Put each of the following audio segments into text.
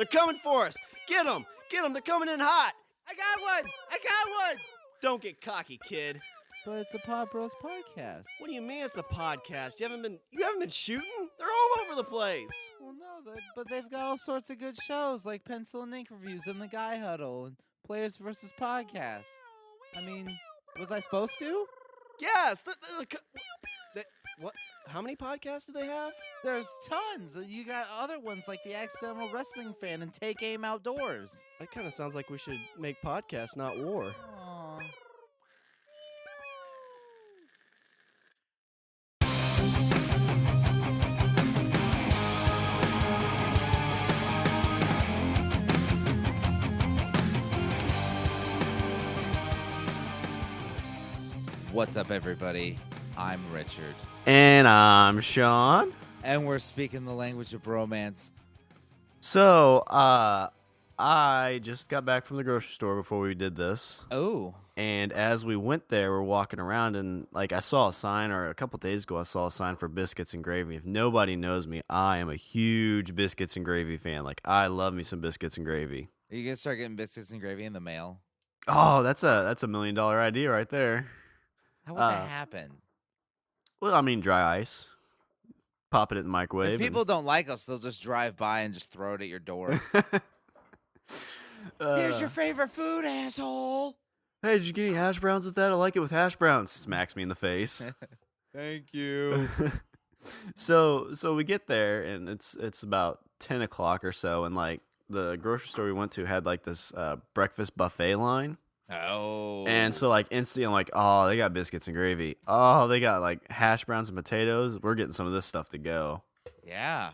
They're coming for us. Get them. Get them. They're coming in hot. I got one. Don't get cocky, kid. But it's a Pod Bros podcast. What do you mean it's a podcast? You haven't been shooting? They're all over the place. Well, no, but they've got all sorts of good shows like Pencil and Ink Reviews and The Guy Huddle and Players vs. Podcasts. I mean, was I supposed to? Yes. What? How many podcasts do they have? There's tons. You got other ones like The Accidental Wrestling Fan and Take Aim Outdoors. That kind of sounds like we should make podcasts, not war. Aww. What's up, everybody? I'm Richard. And I'm Shawn. And we're speaking the language of bromance. So, I just got back from the grocery store before we did this. Oh. And as we went there, we're walking around, and I saw a sign, or a couple days ago, I saw a sign for biscuits and gravy. If nobody knows me, I am a huge biscuits and gravy fan. I love me some biscuits and gravy. Are you gonna start getting biscuits and gravy in the mail? Oh, that's a $1 million idea right there. How would that happen? Well, I mean, dry ice. Pop it in the microwave. If people don't like us, they'll just drive by and just throw it at your door. Here's your favorite food, asshole. Hey, did you get any hash browns with that? I like it with hash browns. Smacks me in the face. Thank you. So we get there, and it's about 10 o'clock or so, and the grocery store we went to had this breakfast buffet line. Oh. And so instantly I'm like, oh, they got biscuits and gravy. Oh, they got hash browns and potatoes. We're getting some of this stuff to go. Yeah.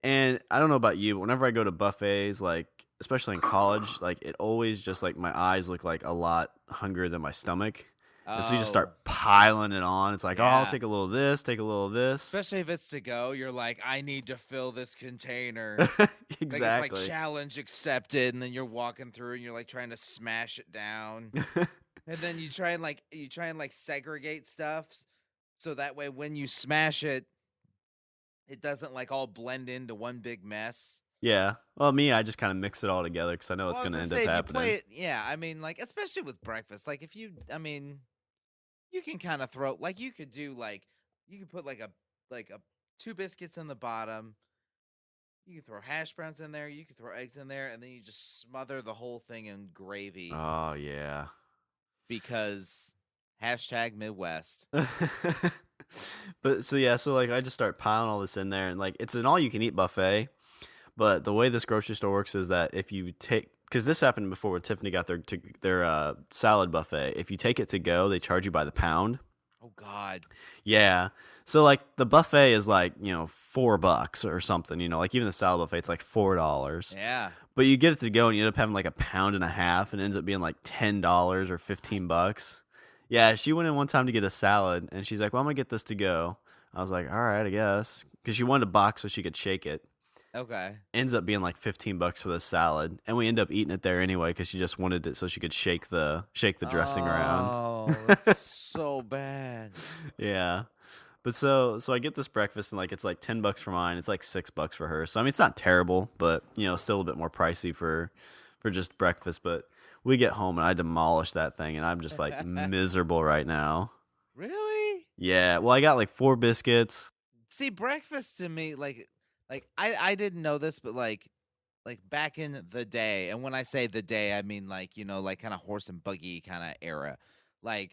And I don't know about you, but whenever I go to buffets, especially in college, it always just my eyes look a lot hungrier than my stomach. And so you just start piling it on. It's oh, I'll take a little of this, take a little of this. Especially if it's to go, you're like, I need to fill this container. Exactly. It's challenge accepted, and then you're walking through and you're trying to smash it down. And then you try and segregate stuff so that way when you smash it, it doesn't all blend into one big mess. Yeah. Well, I just kind of mix it all together because I know it's going to end up happening. Especially with breakfast. You can kind of throw, you could do, you could put a 2 biscuits in the bottom. You can throw hash browns in there. You can throw eggs in there, and then you just smother the whole thing in gravy. Oh, yeah. Because #Midwest. But so I just start piling all this in there, and it's an all-you-can-eat buffet. But the way this grocery store works is that if you take, because this happened before when Tiffany got their salad buffet. If you take it to go, they charge you by the pound. Oh God. Yeah. So the buffet is $4 or something. Even the salad buffet, it's $4. Yeah. But you get it to go, and you end up having a pound and a half, and it ends up being $10 or $15. Yeah. She went in one time to get a salad, and she's like, "Well, I'm gonna get this to go." I was like, "All right, I guess," because she wanted a box so she could shake it. Okay. Ends up being $15 for the salad, and we end up eating it there anyway because she just wanted it so she could shake the dressing around. Oh, that's so bad. Yeah, but so I get this breakfast, and it's $10 for mine. It's $6 for her. So I mean, it's not terrible, but still a bit more pricey for just breakfast. But we get home, and I demolish that thing, and I'm just miserable right now. Really? Yeah. Well, I got 4 biscuits. See, breakfast to me, I didn't know this, but back in the day, and when I say the day, I mean kind of horse and buggy kind of era. They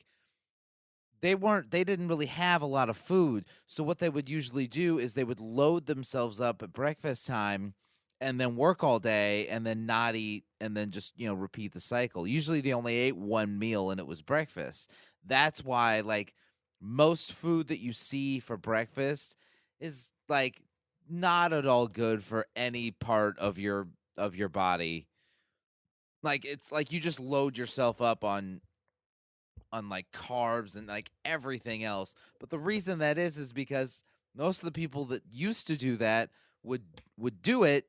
didn't really have a lot of food. So what they would usually do is they would load themselves up at breakfast time and then work all day and then not eat and then just, repeat the cycle. Usually they only ate one meal and it was breakfast. That's why most food that you see for breakfast is not at all good for any part of your body. It's you just load yourself up on carbs and everything else. But the reason that is because most of the people that used to do that would do it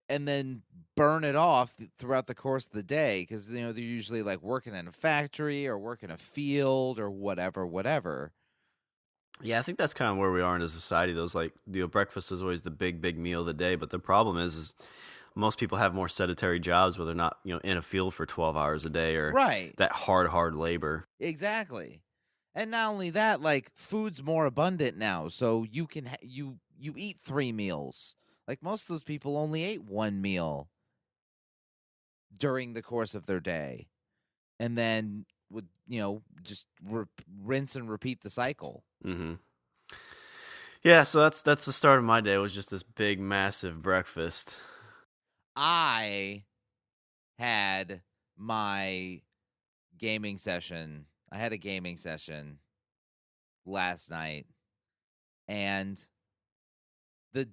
and then burn it off throughout the course of the day because they're usually working in a factory or working a field or whatever. Yeah, I think that's kind of where we are in a society. Those breakfast is always the big meal of the day. But the problem is most people have more sedentary jobs where they're not, in a field for 12 hours a day or Right. that hard labor. Exactly. And not only that, like food's more abundant now, so you can you eat 3 meals. Like most of those people only ate 1 meal during the course of their day, and then would just rinse and repeat the cycle. Mm-hmm. Yeah, so that's the start of my day. It was just this big, massive breakfast. I had my gaming session. I had a gaming session last night, and the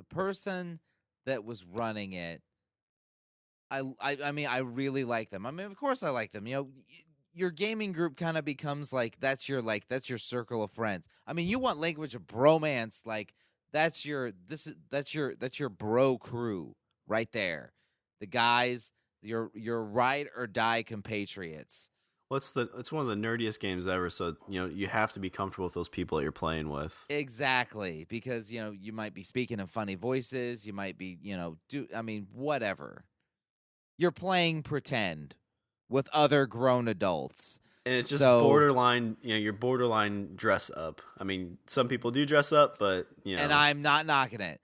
person that was running it, I mean, I really like them. I mean, of course I like them. Your gaming group kind of becomes that's your circle of friends. I mean, you want language of bromance, like that's your bro crew right there. The guys, your ride or die compatriots. Well, it's one of the nerdiest games ever, so you have to be comfortable with those people that you're playing with. Exactly, because you might be speaking in funny voices, you might be, whatever. You're playing pretend with other grown adults. And it's just So, borderline, you're borderline dress up. I mean, some people do dress up, but and I'm not knocking it.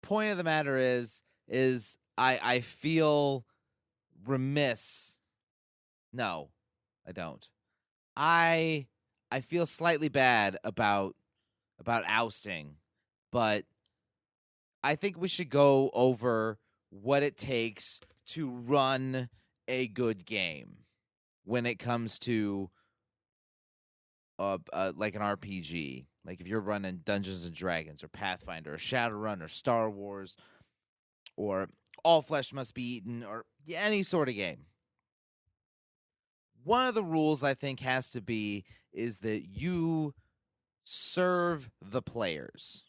Point of the matter is I feel remiss. No, I don't. I feel slightly bad about ousting, but I think we should go over what it takes to run a good game when it comes to like an RPG. Like if you're running Dungeons and Dragons or Pathfinder or Shadowrun or Star Wars or All Flesh Must Be Eaten or any sort of game. One of the rules I think has to be is that you serve the players.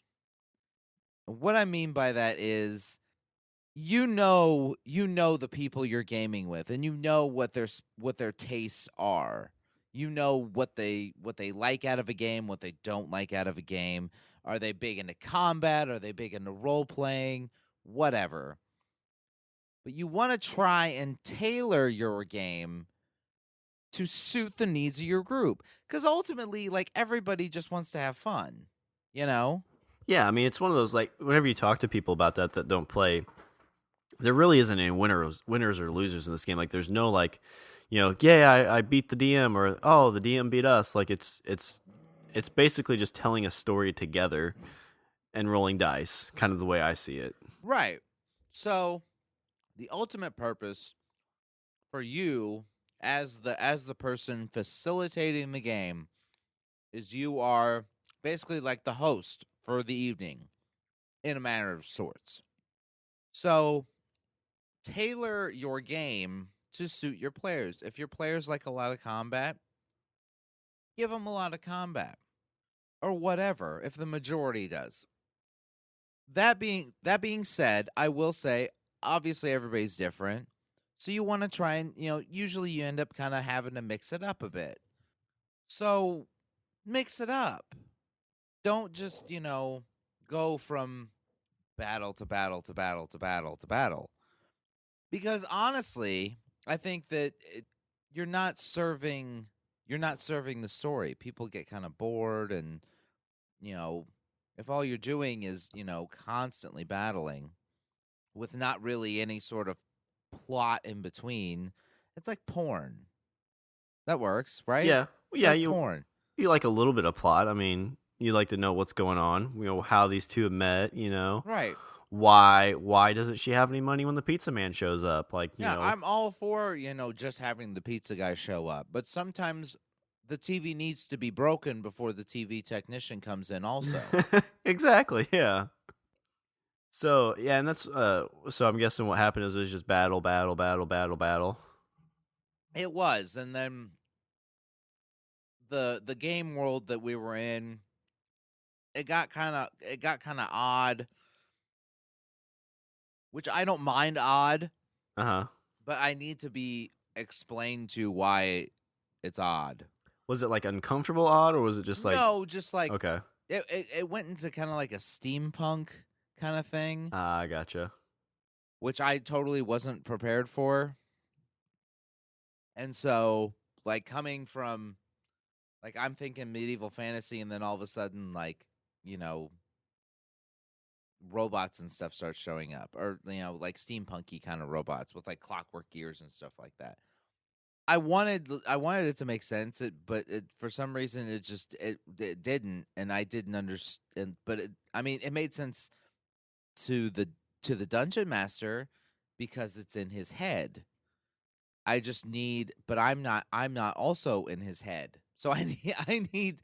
What I mean by that is you know the people you're gaming with, and you know what their tastes are. You know what they like out of a game, what they don't like out of a game. Are they big into combat? Are they big into role playing? Whatever. But you want to try and tailor your game to suit the needs of your group, because ultimately, like, everybody just wants to have fun, Yeah, I mean, it's one of those, like, whenever you talk to people about that don't play, there really isn't any winners or losers in this game. Like, there's no, like, I beat the DM, or, oh, the DM beat us. Like, it's basically just telling a story together and rolling dice, kind of the way I see it. Right. So, the ultimate purpose for you as the person facilitating the game is you are basically like the host for the evening in a manner of sorts. So, tailor your game to suit your players. If your players like a lot of combat, give them a lot of combat or whatever if the majority does. That being said, I will say obviously everybody's different. So you want to try and, usually you end up kind of having to mix it up a bit. So mix it up. Don't just, go from battle to battle to battle to battle to battle. Because honestly, I think that you're not serving the story. People get kind of bored, and if all you're doing is, constantly battling with not really any sort of plot in between, it's like porn. That works, right? Yeah, It's yeah, like porn. you like a little bit of plot. I mean, you like to know what's going on, how these two have met, Right. Why doesn't she have any money when the pizza man shows up? Like, Yeah, I'm all for, just having the pizza guy show up, but sometimes the TV needs to be broken before the TV technician comes in also. Exactly, yeah. So, yeah, and that's so I'm guessing what happened is it was just battle. It was, and then the game world that we were in, it got kind of odd, which I don't mind odd, Uh-huh. but I need to be explained to why it's odd. Was it like uncomfortable odd, or was it just like No, just like okay. it went into kind of like a steampunk kind of thing, Ah, I gotcha. which I totally wasn't prepared for. And so, like, coming from, like, I'm thinking medieval fantasy, and then all of a sudden, like, you know, robots and stuff start showing up, or, like steampunky kind of robots with like clockwork gears and stuff like that. I wanted it to make sense, but for some reason it didn't, and I didn't understand. But I mean, it made sense to the dungeon master because it's in his head. But I'm not also in his head, so I need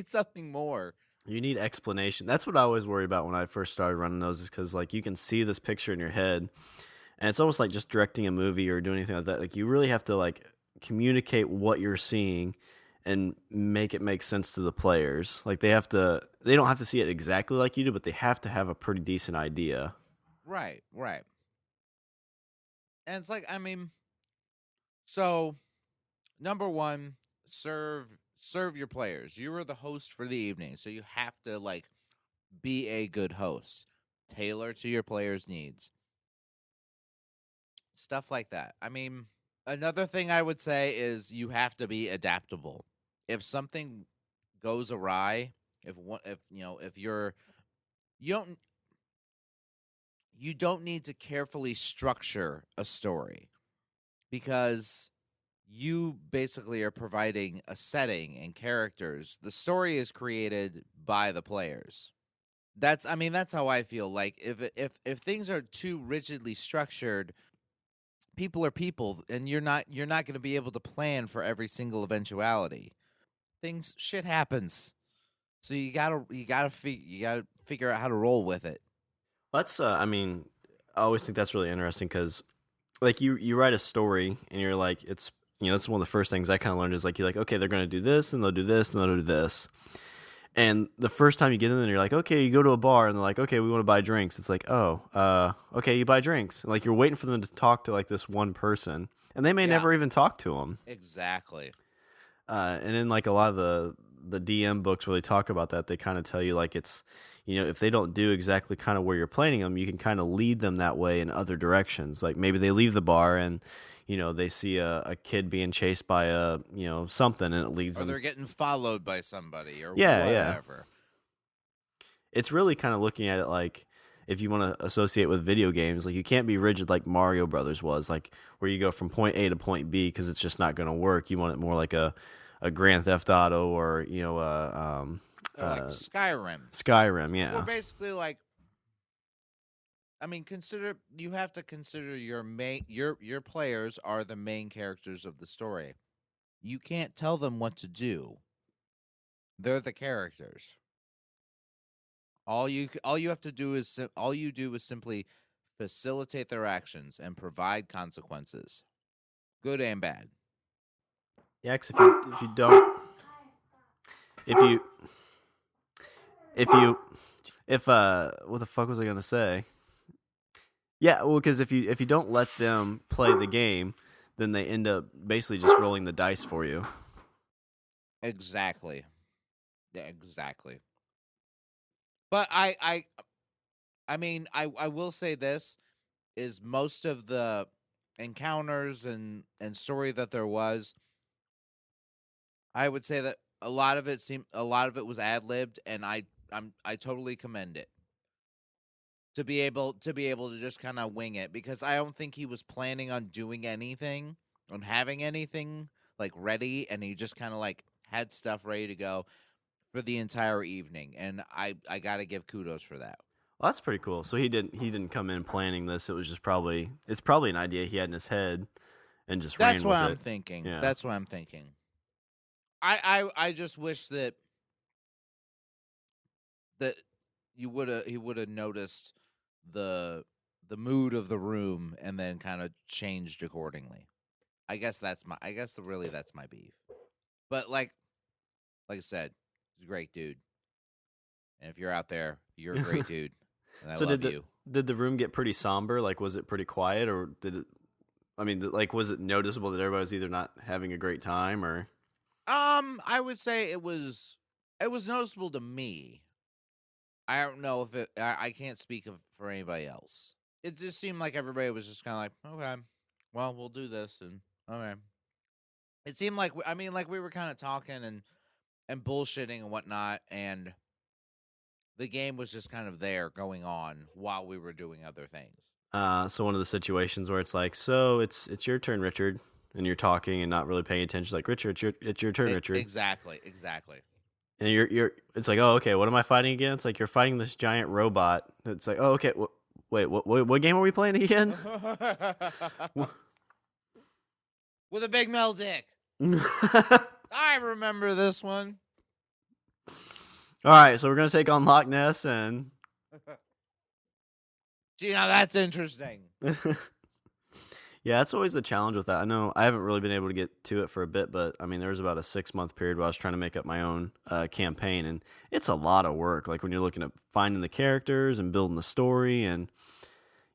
something more. You need explanation. That's what I always worry about when I first started running those, is because like you can see this picture in your head, and it's almost like just directing a movie or doing anything like that. Like you really have to like communicate what you're seeing and make it make sense to the players. Like they don't have to see it exactly like you do, but they have to have a pretty decent idea. Right, right. And it's like, I mean, so number one, serve your players. You are the host for the evening, so you have to like be a good host. Tailor to your players' needs. Stuff like that. I mean, another thing I would say is you have to be adaptable. If something goes awry, if you don't you don't need to carefully structure a story, because you basically are providing a setting and characters. The story is created by the players. That's how I feel. Like if things are too rigidly structured, people are people, and you're not going to be able to plan for every single eventuality. Shit happens. So you gotta figure out how to roll with it. That's I mean, I always think that's really interesting because like you write a story and you're like it's that's one of the first things I kind of learned is like you're like okay they're gonna do this and they'll do this and they'll do this. And the first time you get in there, you're like, okay, you go to a bar, and they're like, okay, we want to buy drinks. It's like, oh, okay, you buy drinks. And like you're waiting for them to talk to like this one person, and they may Yeah, never even talk to them. exactly. And in like a lot of the DM books where they talk about that, they kind of tell you like it's, if they don't do exactly kind of where you're planning them, you can kind of lead them that way in other directions. Like maybe they leave the bar and they see a kid being chased by a something, and it leads Or them. they're getting followed by somebody, or Yeah, yeah. whatever. It's really kind of looking at it like if you want to associate with video games, like you can't be rigid like Mario Brothers was, like where you go from point A to point B because it's just not going to work. You want it more like a Grand Theft Auto or Or like Skyrim. Skyrim, Or yeah. basically like, I mean, you have to consider your players are the main characters of the story. You can't tell them what to do. They're the characters. All you have to do is all you do is simply facilitate their actions and provide consequences, good and bad. Yeah, 'cause if you don't if you if you if what the fuck was I gonna say? Yeah, well, because if you don't let them play the game, then they end up basically just rolling the dice for you. Exactly. Yeah, exactly. But I will say this is most of the encounters and story that there was, I would say that a lot of it was ad libbed, and I totally commend it to be able to just kind of wing it, because I don't think he was planning on doing anything, on having anything like ready, and he just kind of like had stuff ready to go for the entire evening, and I got to give kudos for that. Well, that's pretty cool. So he didn't come in planning this. It's probably an idea he had in his head and just That's ran what with I'm it. thinking. Yeah. That's what I'm thinking. I just wish that he would have noticed the the mood of the room and then kind of changed accordingly. That's my beef. But like I said, he's a great dude. And if you're out there, you're a great dude. And I So love you. did the room get pretty somber? Like, was it pretty quiet, or did it? I mean, like, was it noticeable that everybody was either not having a great time or? I would say it was noticeable to me. I don't know if it. I can't speak for anybody else. It just seemed like everybody was just kind of like, okay, well, we'll do this, and okay. It seemed like I mean, like we were kind of talking and bullshitting and whatnot, and the game was just kind of there going on while we were doing other things. So one of the situations where it's like, so it's your turn, Richard, and you're talking and not really paying attention. Like, Richard, it's your turn, Richard. Exactly. And you're it's like, oh, okay, what am I fighting again? It's like you're fighting this giant robot. It's like, oh, okay, wait, what game are we playing again? With a big male dick. I remember this one. All right, so we're gonna take on Loch Ness and. Gee, now that's interesting. Yeah, that's always the challenge with that. I know I haven't really been able to get to it for a bit, but I mean, there was about a 6-month period where I was trying to make up my own campaign, and it's a lot of work. Like when you're looking at finding the characters and building the story, and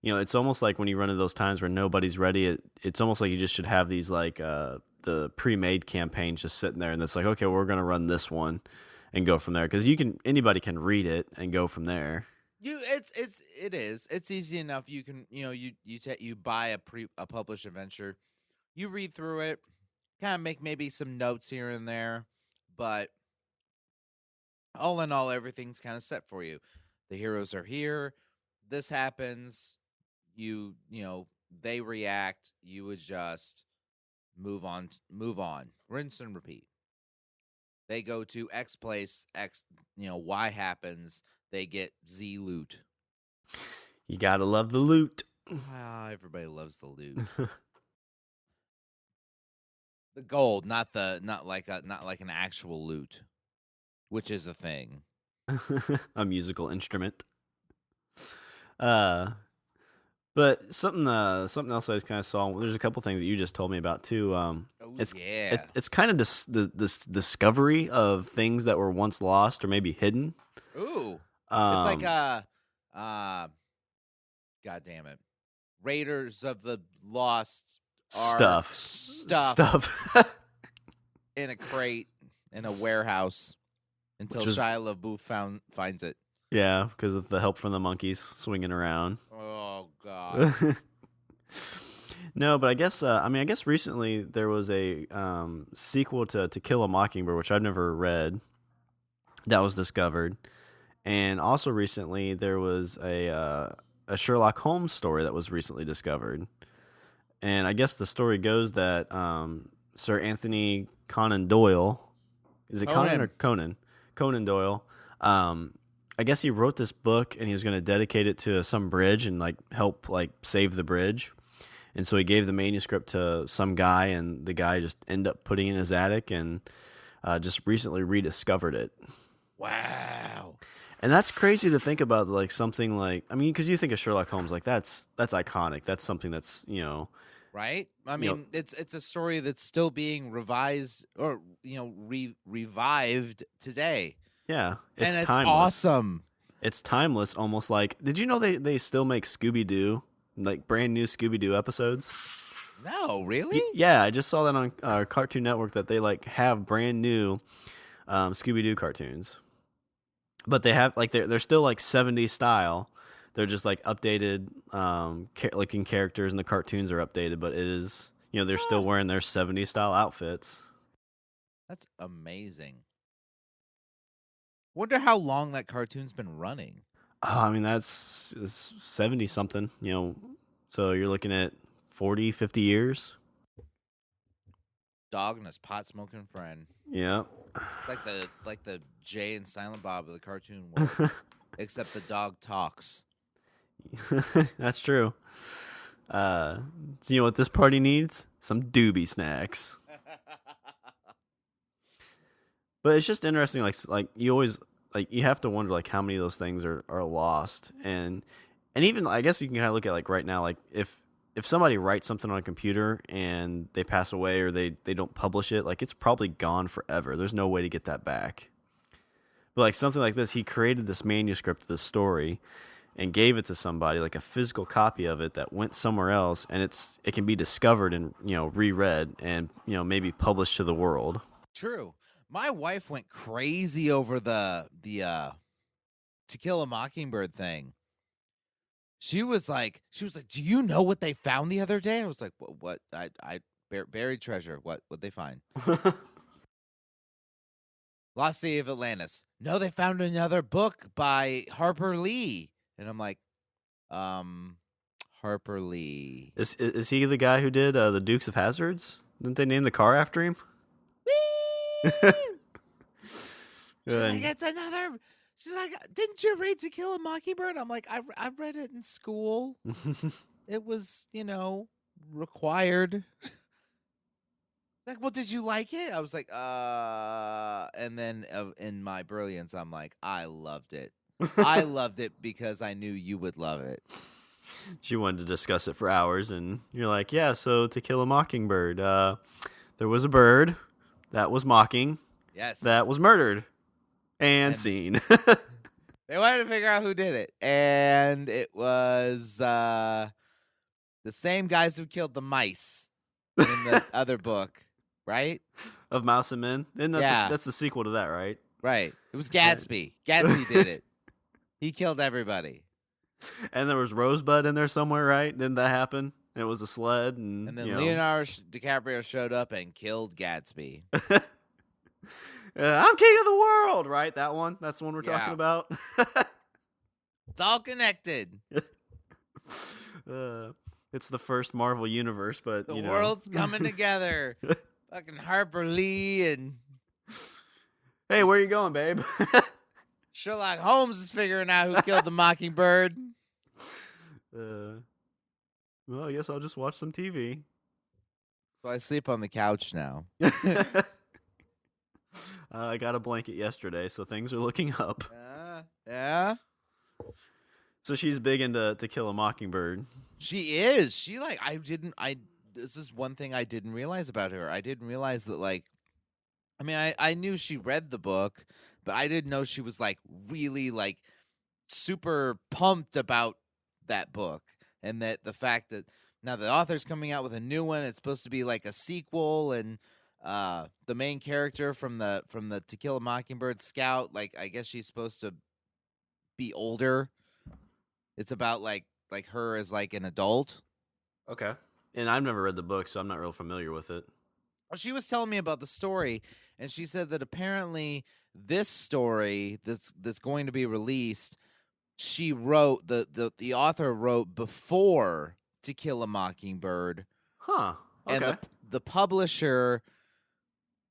it's almost like when you run into those times where nobody's ready. It's almost like you just should have these like the pre-made campaigns just sitting there, and it's like, okay, we're gonna run this one and go from there because anybody can read it and go from there. It's easy enough. You can you buy a published adventure, you read through it, kind of make maybe some notes here and there, but all in all, everything's kind of set for you. The heroes are here. This happens. They react. You adjust. Move on. Rinse and repeat. They go to X place. X. Y happens. They get Z loot. You gotta love the loot. Everybody loves the loot. The gold, not like an actual loot, which is a thing. A musical instrument. But something else I just kind of saw. There's a couple things that you just told me about too. It's kind of this discovery of things that were once lost or maybe hidden. Ooh. It's like God damn it, Raiders of the Lost stuff in a crate in a warehouse until Shia LaBeouf finds it. Yeah, because of the help from the monkeys swinging around. Oh God. No, but I guess recently there was a sequel to Kill a Mockingbird, which I've never read. That was discovered. And also recently, there was a Sherlock Holmes story that was recently discovered. And I guess the story goes that Sir Anthony Conan Doyle, is it Conan or Conan? Conan Doyle. I guess he wrote this book and he was going to dedicate it to some bridge and help save the bridge. And so he gave the manuscript to some guy, and the guy just ended up putting it in his attic and just recently rediscovered it. Wow. And that's crazy to think about, something because you think of Sherlock Holmes, that's iconic. That's something that's, right? I mean, it's a story that's still being revised or, revived today. Yeah. It's timeless. Awesome. It's timeless, almost like, did you know they still make Scooby-Doo, brand new Scooby-Doo episodes? No, really? Yeah, I just saw that on Cartoon Network that they have brand new Scooby-Doo cartoons. But they have they're still 70s style. They're just updated looking characters, and the cartoons are updated. But it is they're still wearing their 70s style outfits. That's amazing. Wonder how long that cartoon's been running. I mean, that's 70 something. So you're looking at 40, 50 years. Dog and his pot smoking friend. Yeah. Like the Jay and Silent Bob of the cartoon world, except the dog talks. That's true. So you know what this party needs? Some doobie snacks. But it's just interesting. You always you have to wonder how many of those things are lost, and even I guess you can kind of look at right now, if somebody writes something on a computer and they pass away or they don't publish it, it's probably gone forever. There's no way to get that back. But something like this, he created this manuscript of this story and gave it to somebody, a physical copy of it that went somewhere else, and it can be discovered and reread and maybe published to the world. True. My wife went crazy over the To Kill a Mockingbird thing. She was like, do you know what they found the other day? I was like, what? Buried treasure. What they find? Lost City of Atlantis. No, they found another book by Harper Lee. And I'm like, Harper Lee. Is he the guy who did the Dukes of Hazzards? Didn't they name the car after him? She's like, it's another. She's like, didn't you read To Kill a Mockingbird? I'm like, I read it in school. It was, required. Like, well, did you like it? I was like, and then in my brilliance, I'm like, I loved it. I loved it because I knew you would love it. She wanted to discuss it for hours, and you're like, yeah, so To Kill a Mockingbird. There was a bird that was mocking. Yes. That was murdered. And scene. They wanted to figure out who did it. And it was the same guys who killed the mice in the other book, right? Of Mouse and Men? That's the sequel to that, right? Right. It was Gatsby. Gatsby did it. He killed everybody. And there was Rosebud in there somewhere, right? Didn't that happen? It was a sled. And then Leonardo DiCaprio showed up and killed Gatsby. I'm king of the world, right? That one? That's the one we're talking about? It's all connected. It's the first Marvel universe, but the world's coming together. Fucking Harper Lee and... Hey, where you going, babe? Sherlock Holmes is figuring out who killed the Mockingbird. Well, I guess I'll just watch some TV. So I sleep on the couch now. I got a blanket yesterday, so things are looking up. Yeah. So she's big into To Kill a Mockingbird. She is. She this is one thing I didn't realize about her. I didn't realize that I knew she read the book, but I didn't know she was really super pumped about that book. And that the fact that now the author's coming out with a new one, it's supposed to be like a sequel, and the main character from the To Kill a Mockingbird, Scout, I guess she's supposed to be older. It's about like her as an adult. Okay. And I've never read the book, so I'm not real familiar with it. Well, she was telling me about the story, and she said that apparently this story that's going to be released, she wrote the author wrote before To Kill a Mockingbird. Huh. Okay. And the publisher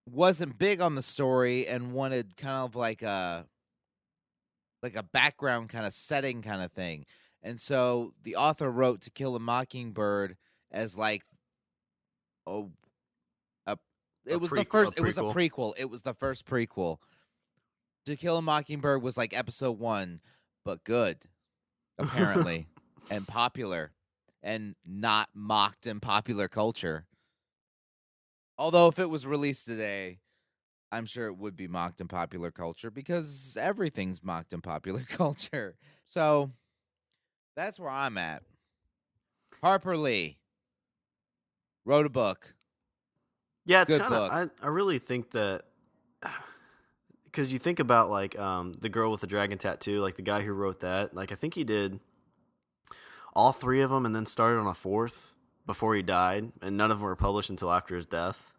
wasn't big on the story and wanted kind of like a background kind of setting kind of thing. And so the author wrote To Kill a Mockingbird as it was the first. It was a prequel. It was the first prequel. To Kill a Mockingbird was episode 1, but good, apparently, and popular, and not mocked in popular culture. Although if it was released today, I'm sure it would be mocked in popular culture because everything's mocked in popular culture. So that's where I'm at. Harper Lee wrote a book. Yeah, it's good kind of. I really think that because you think about the girl with the dragon tattoo, the guy who wrote that. I think he did all 3 of them and then started on a 4th before he died, and none of them were published until after his death.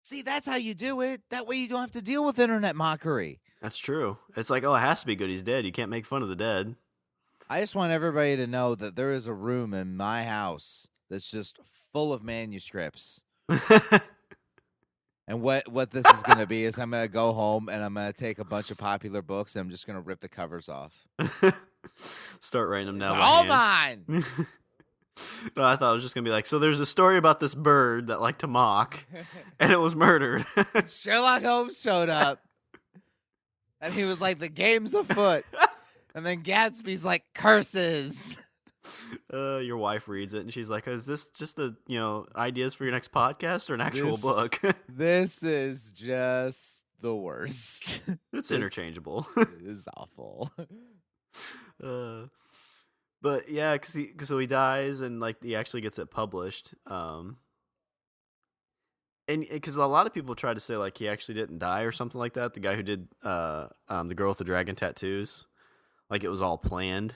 See, that's how you do it. That way you don't have to deal with internet mockery. That's true. It's it has to be good. He's dead. You can't make fun of the dead. I just want everybody to know that there is a room in my house that's just full of manuscripts. And what this is going to be is I'm going to go home and I'm going to take a bunch of popular books and I'm just going to rip the covers off. Start writing them down. It's all mine. No, I thought it was just going to be so there's a story about this bird that liked to mock, and it was murdered. Sherlock Holmes showed up, and he was like, the game's afoot. And then Gatsby's like, curses. Your wife reads it, and she's like, is this just ideas for your next podcast or an actual book? This is just the worst. It's interchangeable. It is awful. But yeah, so he dies and he actually gets it published. And because a lot of people try to say he actually didn't die or something like that. The guy who did the girl with the dragon tattoos, like it was all planned.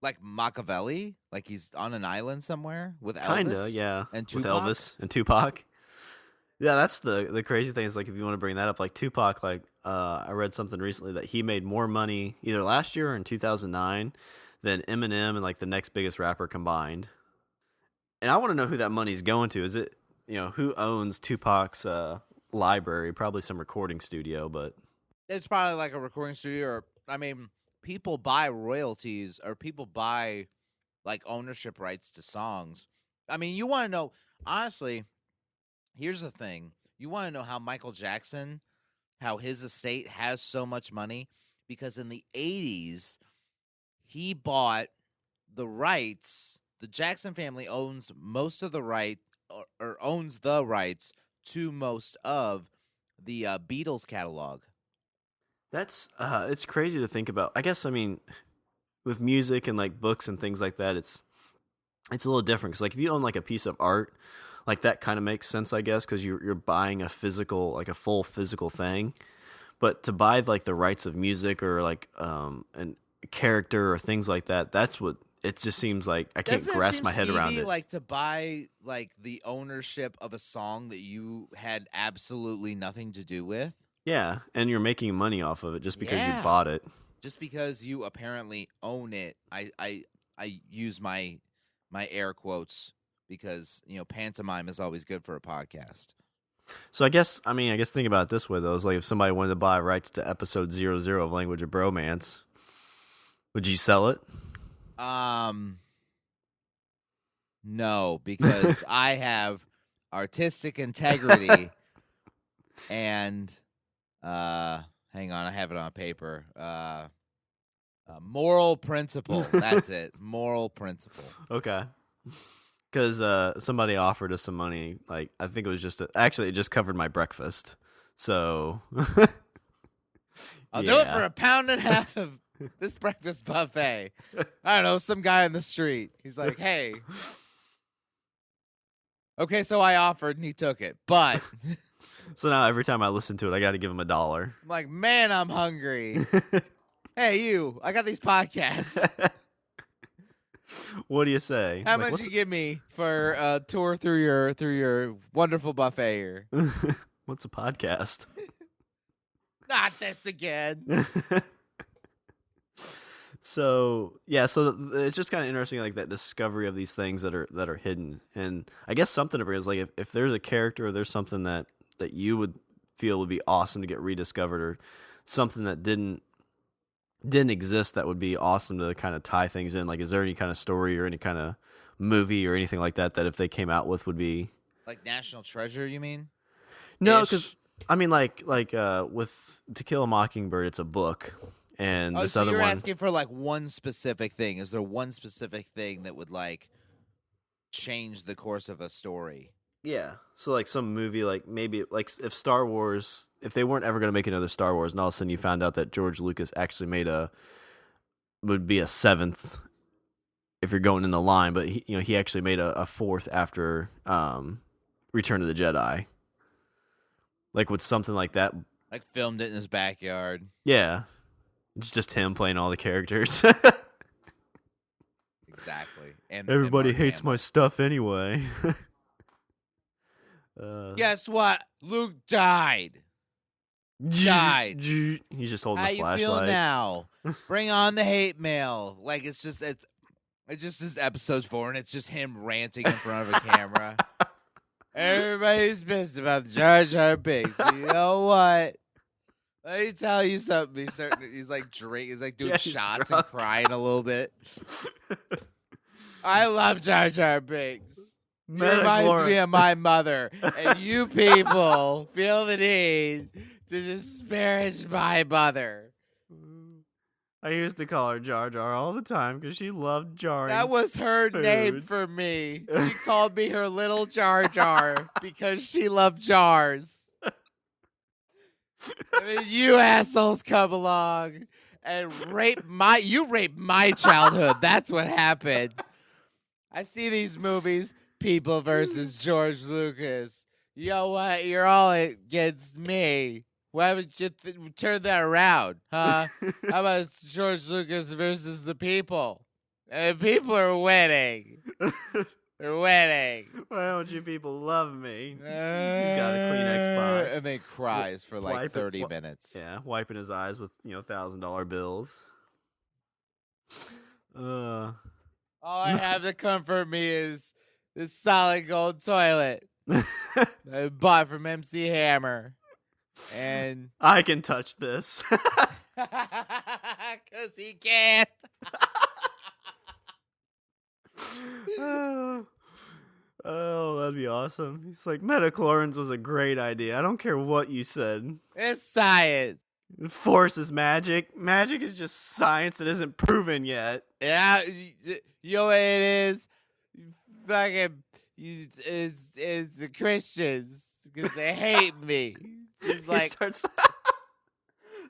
Like Machiavelli, like he's on an island somewhere with Elvis, Kinda, yeah, and with Tupac. Elvis and Tupac. Yeah, that's the crazy thing is like if you want to bring that up, like Tupac, like I read something recently that he made more money either last year or in 2009 than Eminem and like the next biggest rapper combined. And I want to know who that money's going to. Is it who owns Tupac's library? Probably some recording studio, but It's probably like a recording studio, or I mean, people buy royalties or people buy like ownership rights to songs. I mean, you want to know, honestly, here's the thing. You want to know how Michael Jackson, how his estate has so much money? Because in the 80s, he bought the rights. The Jackson family owns most of the right, or owns the rights to most of the Beatles catalog. that's it's crazy to think about. I guess with music and like books and things like that, it's a little different because like if you own like a piece of art, like that kind of makes sense, I guess, because you're buying a physical, like a full physical thing. But to buy like the rights of music or like an character or things like that, that's what it just seems like. I can't Doesn't it grasp seem my head around skeevy, it. like to buy like the ownership of a song that you had absolutely nothing to do with? Yeah, and you're making money off of it just because you Yeah. bought it. Just because you apparently own it. I use my air quotes because pantomime is always good for a podcast. So I guess think about it this way though. It's like if somebody wanted to buy rights to episode 00 of Language of Bromance, would you sell it? No, because I have artistic integrity and hang on, I have it on paper. Moral principle. That's it. Moral principle. Okay. Because somebody offered us some money. Like I think it was actually it just covered my breakfast. So I'll do it for £1.50 of this breakfast buffet. I don't know, some guy in the street. He's like, hey. Okay, so I offered and he took it. But so now every time I listen to it, I got to give him $1. I'm like, man, I'm hungry. Hey, you, I got these podcasts. What do you say? How much you give me for a tour through your wonderful buffet here? What's a podcast? Not this again. So it's just kind of interesting, like that discovery of these things that are hidden, and I guess something to bring is like if there's a character or there's something that you would feel would be awesome to get rediscovered, or something that didn't exist that would be awesome to kind of tie things in. Like, is there any kind of story or any kind of movie or anything like that if they came out with would be like National Treasure? You mean? No, because I mean, like with To Kill a Mockingbird, it's a book. And this so other you're one, asking for like one specific thing. Is there one specific thing that would like change the course of a story? yeah. So like some movie, like maybe like if Star Wars, if they weren't ever going to make another Star Wars, and all of a sudden you found out that George Lucas actually would be a seventh if you're going in the line, but he actually made a fourth after Return of the Jedi. Like with something like that, like filmed it in his backyard. Yeah. It's just him playing all the characters. Exactly. And everybody hates my stuff anyway. Guess what? Luke died. He's just holding How a flashlight. you feel now? Bring on the hate mail. Like it's just this episode 4, and it's just him ranting in front of a camera. Everybody's pissed about the Jar Jar Binks. You know what? Let me tell you something. He's like drinking. He's like doing shots and crying a little bit. I love Jar Jar Binks. He reminds me of my mother. And you people feel the need to disparage my mother. I used to call her Jar Jar all the time because she loved jarring. That was her foods. name for me. She called me her little Jar Jar because she loved jars. And then you assholes come along and rape my childhood. That's what happened. I see these movies, People versus George Lucas. You know what? You're all against me. Why would you turn that around, huh? How about George Lucas versus the people? And the people are winning. They're winning. Why don't you people love me? He's got a Kleenex box. And then cries for like 30 minutes. Yeah, wiping his eyes with $1,000 bills. All I have to comfort me is this solid gold toilet I bought from MC Hammer. And I can touch this. Because he can't. Oh, that'd be awesome. He's like, metachlorines was a great idea. I don't care what you said. It's science. Force is magic. Magic is just science that isn't proven yet. Yeah, you know what it is? Fucking, it's the Christians because they hate me. Just like He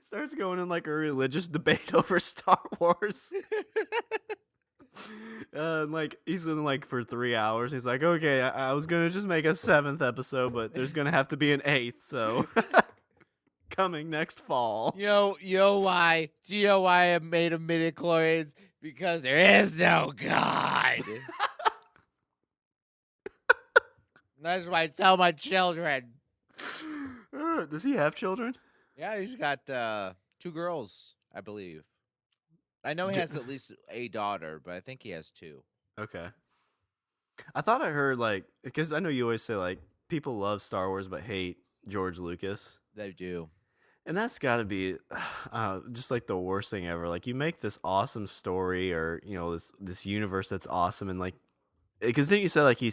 starts going in like a religious debate over Star Wars. Like he's in like for 3 hours. He's like, okay, I was gonna just make a 7th episode, but there's gonna have to be an 8th. So coming next fall. you know why? Do you know why I made them midichlorians? Because there is no God. That's what I tell my children. Does he have children? Yeah, he's got 2 girls, I believe. I know he has at least a daughter, but I think he has 2. Okay. I thought I heard like, because I know you always say like people love Star Wars but hate George Lucas. They do. And that's got to be just like the worst thing ever. Like you make this awesome story or, this universe that's awesome. And like, because then you said like he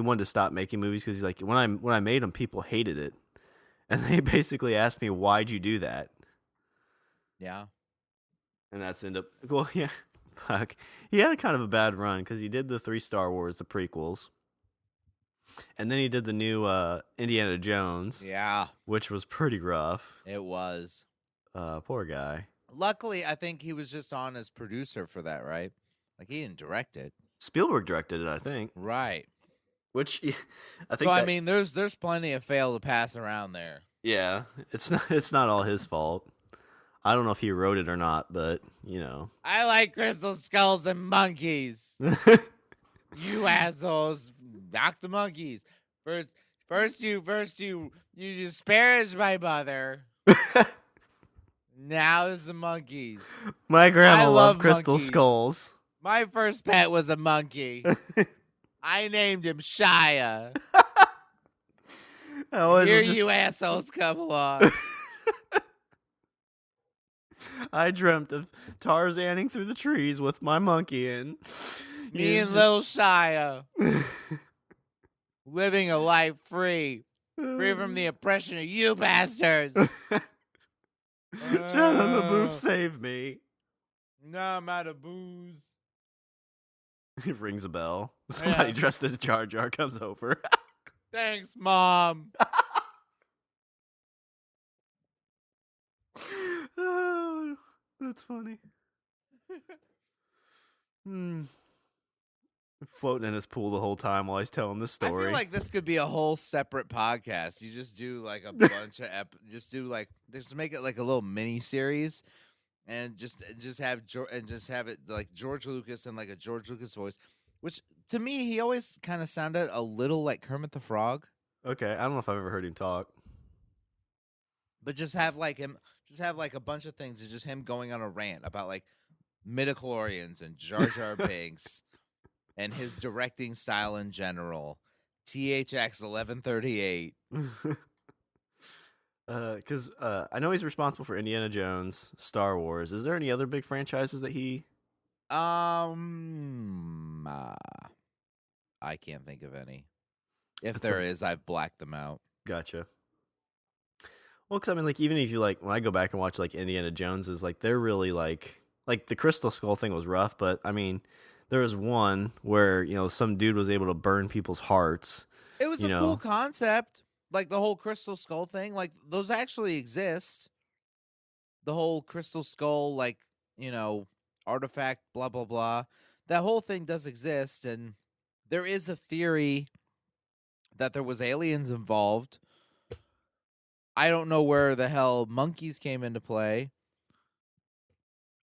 wanted to stop making movies because he's like, when I made them, people hated it. And they basically asked me, why'd you do that? Yeah. And that's well, yeah, fuck. He had a kind of a bad run because he did the 3 Star Wars, the prequels. And then he did the new Indiana Jones. Yeah. Which was pretty rough. It was. Poor guy. Luckily, I think he was just on as producer for that, right? Like, he didn't direct it. Spielberg directed it, I think. Right. Which, I think. So, I mean, there's plenty of fail to pass around there. Yeah. It's not all his fault. I don't know if he wrote it or not, but, I like crystal skulls and monkeys. You assholes. Knock the monkeys. First you disparaged my mother. Now it's the monkeys. My grandma loved monkeys. crystal skulls. My first pet was a monkey. I named him Shia. Here you assholes come along. I dreamt of Tarzaning through the trees with my monkey and me and little Shia. Living a life free from the oppression of you bastards. John the Booth saved me. Now I'm out of booze. He rings a bell. Somebody dressed as Jar Jar comes over. Thanks, Mom. Oh, that's funny. Floating in his pool the whole time while he's telling this story. I feel like this could be a whole separate podcast. You just do like a bunch of just make it like a little mini series, and just have it like George Lucas and like a George Lucas voice, which to me he always kind of sounded a little like Kermit the Frog. Okay, I don't know if I've ever heard him talk. But just have like a bunch of things. It's just him going on a rant about like midichlorians and Jar Jar Binks. And his directing style in general, THX 1138. Because I know he's responsible for Indiana Jones, Star Wars. Is there any other big franchises that he? I can't think of any. If there is, I've blacked them out. Gotcha. Well, because I mean, like even if you like, when I go back and watch like Indiana Joneses, like they're really like the Crystal Skull thing was rough, but I mean. There was one where, some dude was able to burn people's hearts. It was a cool concept. Like the whole Crystal Skull thing. Like those actually exist. The whole Crystal Skull, like, artifact, blah, blah, blah. That whole thing does exist. And there is a theory that there was aliens involved. I don't know where the hell monkeys came into play.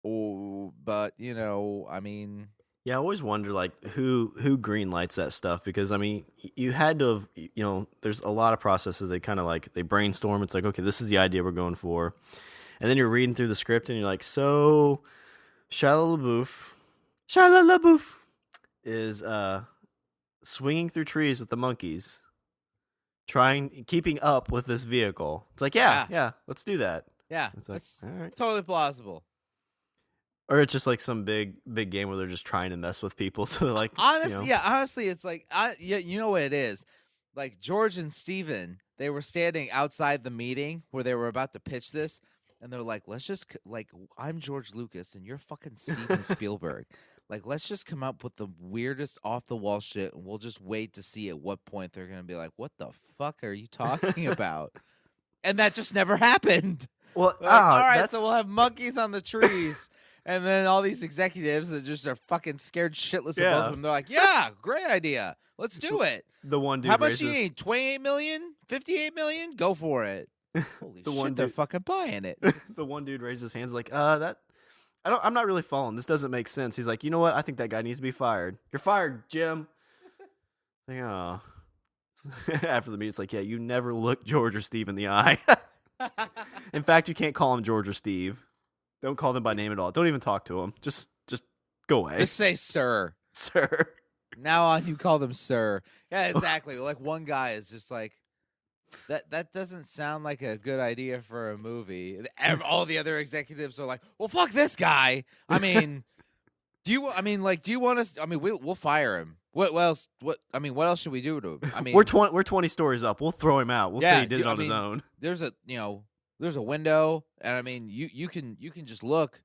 Oh, but I mean, Yeah, I always wonder like who green lights that stuff, because I mean you had to have, there's a lot of processes they kind of like they brainstorm. It's like, okay, this is the idea we're going for, and then you're reading through the script and you're like, so Shia LaBeouf is swinging through trees with the monkeys, keeping up with this vehicle. It's like, yeah, let's do that. Yeah, It's like, that's all right. totally plausible. Or it's just like some big game where they're just trying to mess with people. So they're like, honestly, it's like, you know what it is? Like George and Steven, they were standing outside the meeting where they were about to pitch this, and they're like, let's just, like, I'm George Lucas and you're fucking Steven Spielberg. Like, let's just come up with the weirdest off-the-wall shit, and we'll just wait to see at what point they're going to be like, what the fuck are you talking about? And that just never happened. Well, Like, all right, so we'll have monkeys on the trees. And then all these executives that just are fucking scared shitless of both of them. They're like, yeah, great idea. Let's do it. The one dude How much do you need? 28 million? 58 million? Go for it. Holy shit, they're fucking buying it. The one dude raised his hands like, I'm not really following. This doesn't make sense. He's like, you know what? I think that guy needs to be fired. You're fired, Jim. Like, oh. After the meeting, it's like, yeah, you never look George or Steve in the eye. In fact, you can't call him George or Steve. Don't call them by name at all. Don't even talk to them. Just go away. Just say sir. Sir. Now on, you call them sir. Yeah, exactly. Like one guy is just like, that doesn't sound like a good idea for a movie. All the other executives are like, well, fuck this guy. I mean, do you want us? I mean, we'll fire him. What else? What else should we do to him? I mean, we're 20 stories up. We'll throw him out. We'll say he did it on his own. There's a window, and I mean, you can just look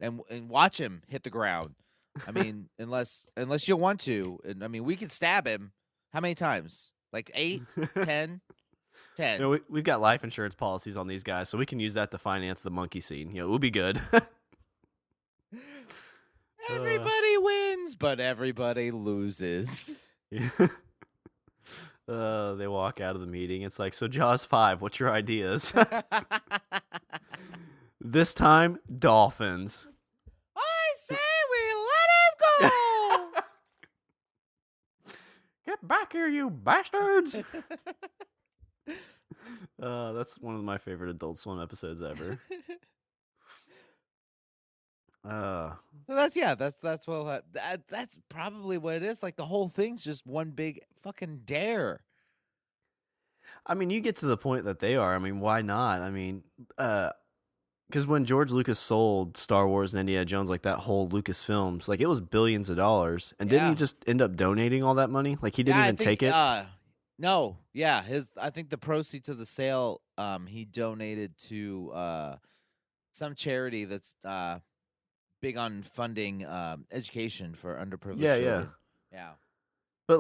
and watch him hit the ground. I mean, unless you want to, and I mean, we can stab him. How many times? Like 8, 10, 10. We've got life insurance policies on these guys, so we can use that to finance the monkey scene. We'll be good. Everybody wins, but everybody loses. Yeah. They walk out of the meeting. It's like, so Jaws 5, what's your ideas? This time, dolphins. I say we let him go. Get back here, you bastards. That's one of my favorite Adult Swim episodes ever. So that's probably what it is. Like the whole thing's just one big fucking dare. I mean, you get to the point that they are. I mean, why not? I mean, because when George Lucas sold Star Wars and Indiana Jones, like that whole Lucasfilms, like it was billions of dollars. And didn't he just end up donating all that money? Like he didn't even take it? No. Yeah. I think the proceeds of the sale, he donated to some charity that's big on funding education for underprivileged children. Yeah. But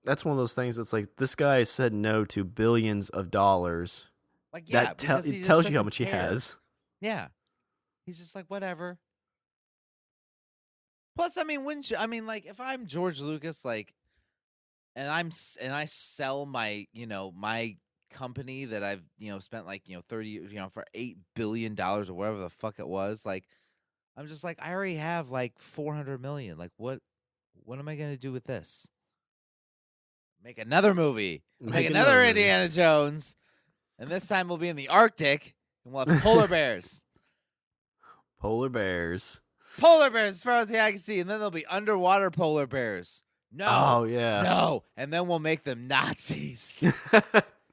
that's one of those things that's like, this guy said no to billions of dollars. Like, yeah, it tells you how much he has. Yeah. He's just like, whatever. Plus, I mean, like, if I'm George Lucas, like, and I sell my, my company that I've, spent like, 30, for $8 billion or whatever the fuck it was, like, I'm just like, I already have like 400 million. Like, what am I going to do with this? Make another movie. Make another Indiana Jones. And this time we'll be in the Arctic and we'll have polar bears. Polar bears. Polar bears as far as the eye can see. And then there'll be underwater polar bears. No. Oh, yeah. No. And then we'll make them Nazis.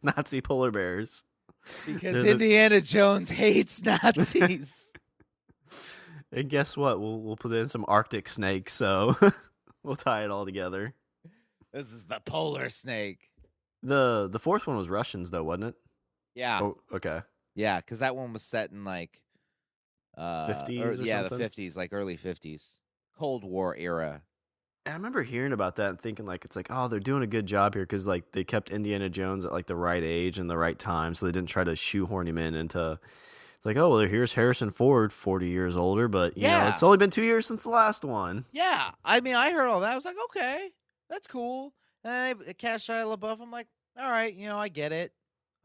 Nazi polar bears. Because Indiana Jones hates Nazis. And guess what? We'll put in some Arctic snakes, so we'll tie it all together. This is the polar snake. The fourth one was Russians, though, wasn't it? Yeah. Oh, okay. Yeah, because that one was set in like 50s or the something? 50s, like early 50s. Cold War era. I remember hearing about that and thinking like, it's like, oh, they're doing a good job here because like they kept Indiana Jones at like the right age and the right time, so they didn't try to shoehorn him into. It's like, oh, well, here's Harrison Ford, 40 years older, but you know, it's only been 2 years since the last one. Yeah, I mean, I heard all that. I was like, okay, that's cool. And I cast Shia LaBeouf. I'm like, all right, I get it.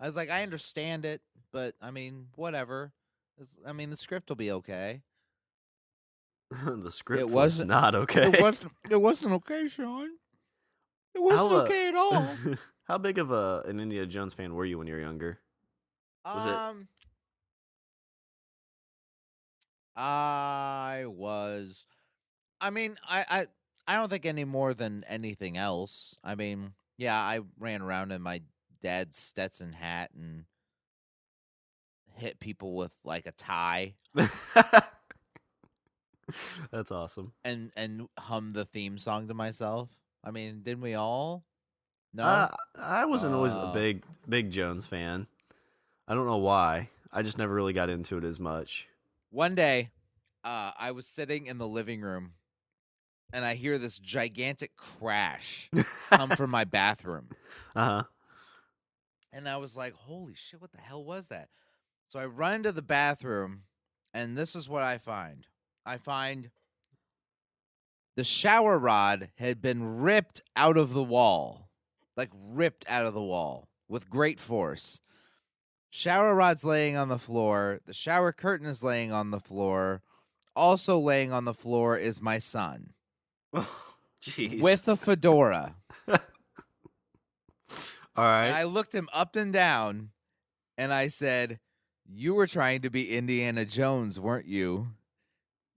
I was like, I understand it, but I mean, whatever. I mean, the script will be okay. The It script was wasn't. not okay. It wasn't. It wasn't okay, Sean. It How wasn't okay at all. how big of an Indiana Jones fan were you when you were younger? Was it Um, I was. I mean, I don't think any more than anything else. I mean, yeah, I ran around in my dad's Stetson hat and hit people with like a tie That's awesome. and hummed the theme song to myself. I mean, didn't we all? Uh, No. I wasn't always a Uh, big Jones fan. I don't know why. I just never really got into it as much. One day, I was sitting in the living room and I hear this gigantic crash come from my bathroom. Uh-huh. And I was like, holy shit, what the hell was that? So I run into the bathroom, and this is what I find. I find the shower rod had been ripped out of the wall, like ripped out of the wall with great force. Shower rod's laying on the floor. The shower curtain is laying on the floor. Also laying on the floor is my son Jeez. with a fedora. All And right. I looked him up and down, and I said, "You were trying to be Indiana Jones, weren't you?"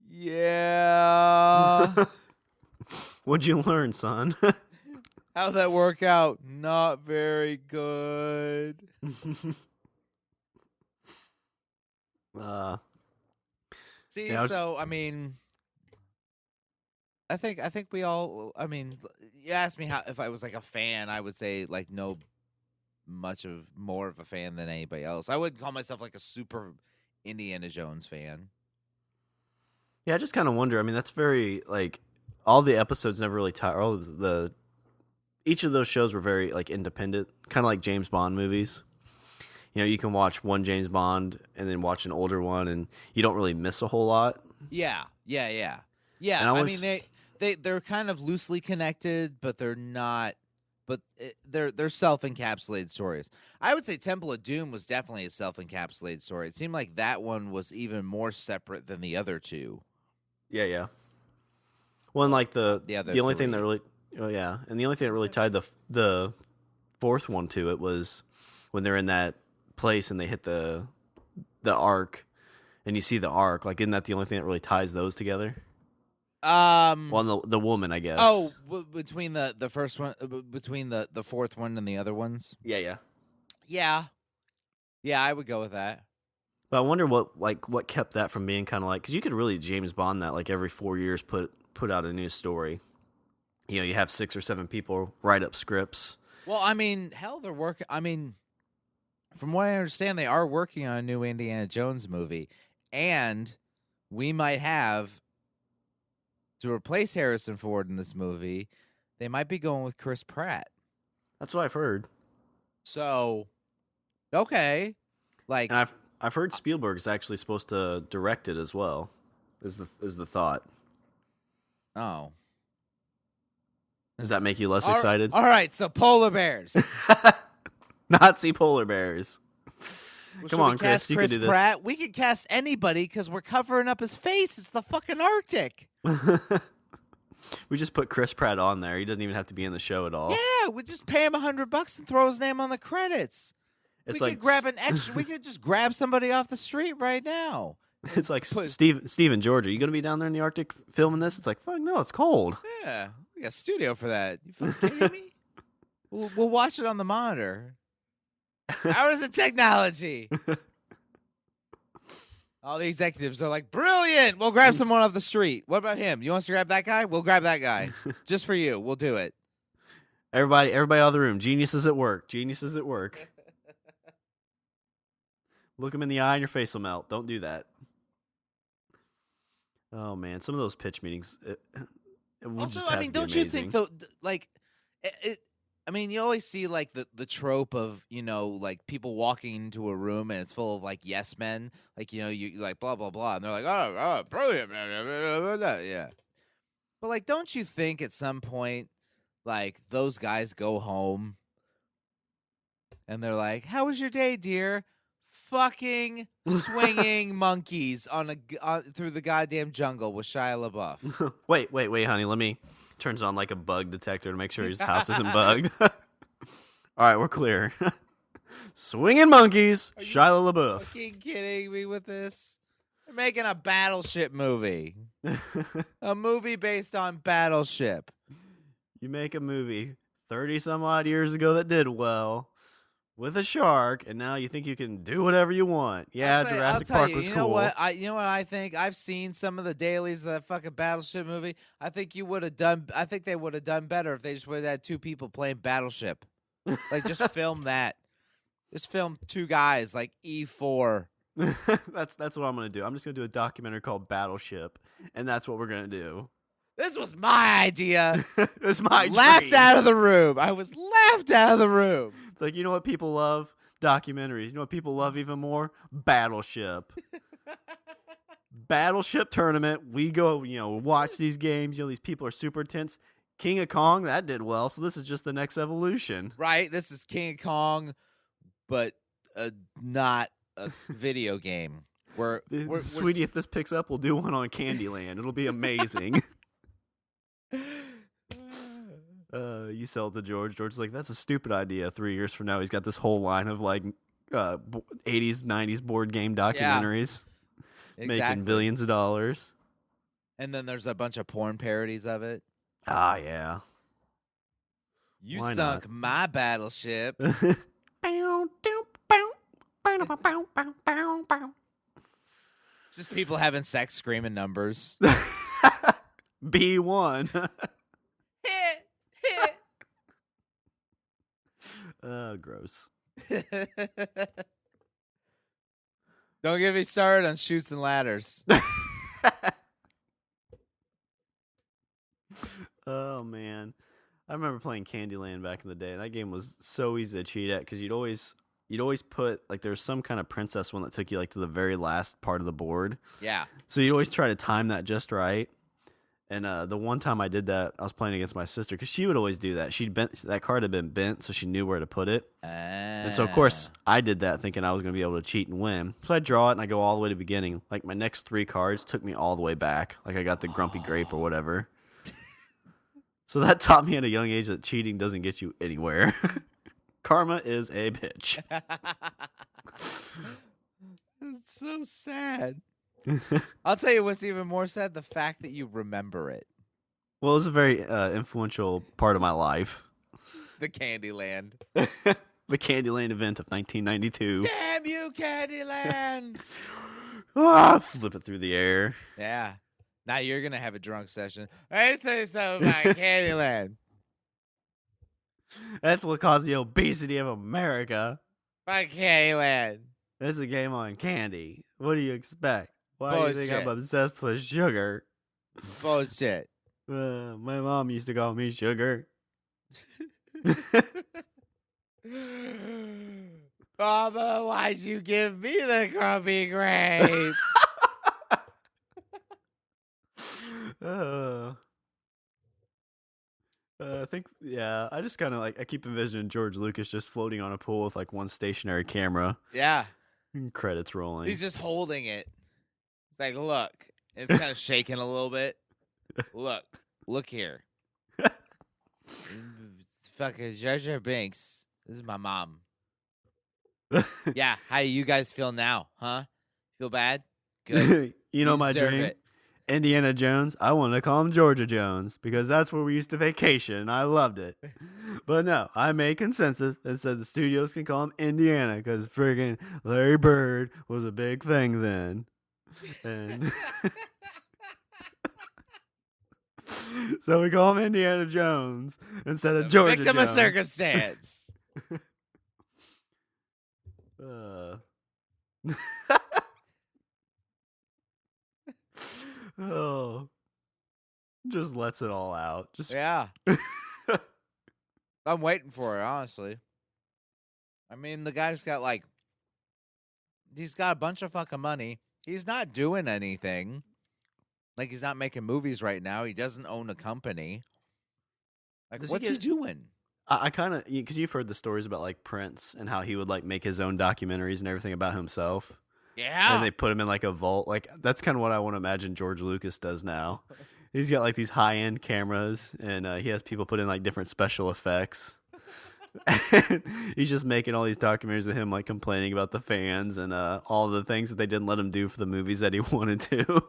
Yeah. What'd you learn, son? How'd that work out? Not very good. uh, See, yeah, so I mean, I think we all. I mean, you asked me how if I was like a fan, I would say like no, more of a fan than anybody else. I wouldn't call myself like a super Indiana Jones fan. yeah, I just kind of wonder. I mean, that's very like all the episodes never really tie. All the each of those shows were very like independent, kind of like James Bond movies. You know, you can watch one James Bond and then watch an older one, and you don't really miss a whole lot. Yeah. And I I mean, was, they're kind of loosely connected, but they're not. But they're self-encapsulated stories. I would say Temple of Doom was definitely a self-encapsulated story. It seemed like that one was even more separate than the other two. yeah. Well, and like The other the only thing that three. really, oh yeah, and the only thing that really tied the fourth one to it was when they're in that place and they hit the arc, and you see the arc. Like, isn't that the only thing that really ties those together? Well, and the woman, I guess. Oh, between the first one, between the fourth one and the other ones. Yeah. Yeah, I would go with that. But I wonder what kept that from being kind of like, because you could really James Bond that like every 4 years put out a new story. You know, you have 6 or 7 people write up scripts. Well, I mean, hell, they're working. I mean, from what I understand, they are working on a new Indiana Jones movie, and we might have to replace Harrison Ford in this movie. They might be going with Chris Pratt. That's what I've heard. So, okay, like, And I've heard Spielberg's actually supposed to direct it as well. Is the thought? oh, Does that make you less excited? All right, so polar bears. Nazi polar bears. Well, Come should we on, Chris, cast you can do this. Pratt? We could cast anybody because we're covering up his face. It's the fucking Arctic. We just put Chris Pratt on there. He doesn't even have to be in the show at all. Yeah, we just pay him $100 and throw his name on the credits. It's we like could grab an extra. We could just grab somebody off the street right now. it's like Put- Steve in Georgia. You gonna be down there in the Arctic filming this? It's like, fuck no, it's cold. Yeah, we got a studio for that. You fucking kidding me? We'll watch it on the monitor. Hours of technology. All the executives are like, brilliant. We'll grab someone off the street. What about him? You want us to grab that guy? We'll grab that guy. Just for you. We'll do it. Everybody out of the room. Geniuses at work. Geniuses at work. Look them in the eye and your face will melt. Don't do that. Oh man, some of those pitch meetings. It would Also, just I have mean, to be don't you think amazing. though, like, I mean, you always see like the trope of like people walking into a room and it's full of like yes men, like you like blah blah blah, and they're like oh brilliant, blah, blah, blah, blah, yeah. But like, don't you think at some point like those guys go home and they're like, "How was your day, dear?" Fucking swinging monkeys through the goddamn jungle with Shia LaBeouf. Wait, honey. Let me turns on like a bug detector to make sure his house isn't bugged. All right, we're clear. Swinging monkeys, Shia LaBeouf. Fucking kidding me with this? They're making a Battleship movie. A movie based on Battleship. You make a movie 30 some odd years ago that did well with a shark, and now you think you can do whatever you want. Yeah, Jurassic Park was cool. You know what I think? I've seen some of the dailies of that fucking Battleship movie. I think they would have done better if they just would have had 2 people playing Battleship. Like, just film that. Just film 2 guys like E4. That's what I'm gonna do. I'm just gonna do a documentary called Battleship, and that's what we're gonna do. This was my idea. It's my laughed dream. out of the room. I was laughed out of the room. It's like, you know what people love? Documentaries. You know what people love even more? Battleship. Battleship tournament. We go, watch these games. These people are super intense. King of Kong, that did well. So this is just the next evolution. Right. This is King of Kong, but not a video game. Sweetie, if this picks up, we'll do one on Candyland. It'll be amazing. You sell it to George. George's like, that's a stupid idea. 3 years from now, he's got this whole line of 80s, 90s board game documentaries, making billions of dollars. And then there's a bunch of porn parodies of it. Ah, yeah. You sunk my battleship. It's just people having sex, screaming numbers. B1. Gross. Don't get me started on Chutes and Ladders. Oh, man. I remember playing Candyland back in the day. That game was so easy to cheat at because you'd always put, like, there's some kind of princess one that took you, like, to the very last part of the board. Yeah. So you'd always try to time that just right. And the one time I did that, I was playing against my sister because she would always do that. That card had been bent, so she knew where to put it. And so, of course, I did that thinking I was going to be able to cheat and win. So I draw it, and I go all the way to the beginning. Like, my next 3 cards took me all the way back. Like, I got the Grumpy Grape or whatever. So that taught me at a young age that cheating doesn't get you anywhere. Karma is a bitch. It's so sad. I'll tell you what's even more sad, the fact that you remember it. Well, it was a very influential part of my life. The Candyland. The Candyland event of 1992. Damn you, Candyland! Flip it through the air. Yeah. Now you're going to have a drunk session. I need to tell you something about Candyland. That's what caused the obesity of America. About Candyland. It's a game on candy. What do you expect? Why Bullshit. do you think I'm obsessed with sugar? Bullshit. My mom used to call me sugar. Mama, why'd you give me the Grumpy Grape? I think, I just kind of I keep envisioning George Lucas just floating on a pool with like one stationary camera. Yeah. And credits rolling. He's just holding it. It's like, look. It's kind of shaking a little bit. Look here. Fucking Jar Jar Binks. This is my mom. Yeah. How do you guys feel now? Huh? Feel bad? Good. You know my dream? It. Indiana Jones. I wanted to call him Georgia Jones because that's where we used to vacation and I loved it. But no, I made consensus and said the studios can call him Indiana because friggin' Larry Bird was a big thing then. And so we call him Indiana Jones instead of Georgia Victim Jones. of circumstance. Oh, just lets it all out. Just yeah. I'm waiting for it, honestly. I mean, the guy's got he's got a bunch of fucking money. He's not doing anything. Like, he's not making movies right now. He doesn't own a company. Like, what's he doing? I kind of, because you've heard the stories about like Prince and how he would like make his own documentaries and everything about himself. And Yeah. they put him in like a vault. Like that's kind of what I want to imagine George Lucas does now. He's got like these high end cameras, and he has people put in like different special effects. And he's just making all these documentaries of him like complaining about the fans and all the things that they didn't let him do for the movies that he wanted to.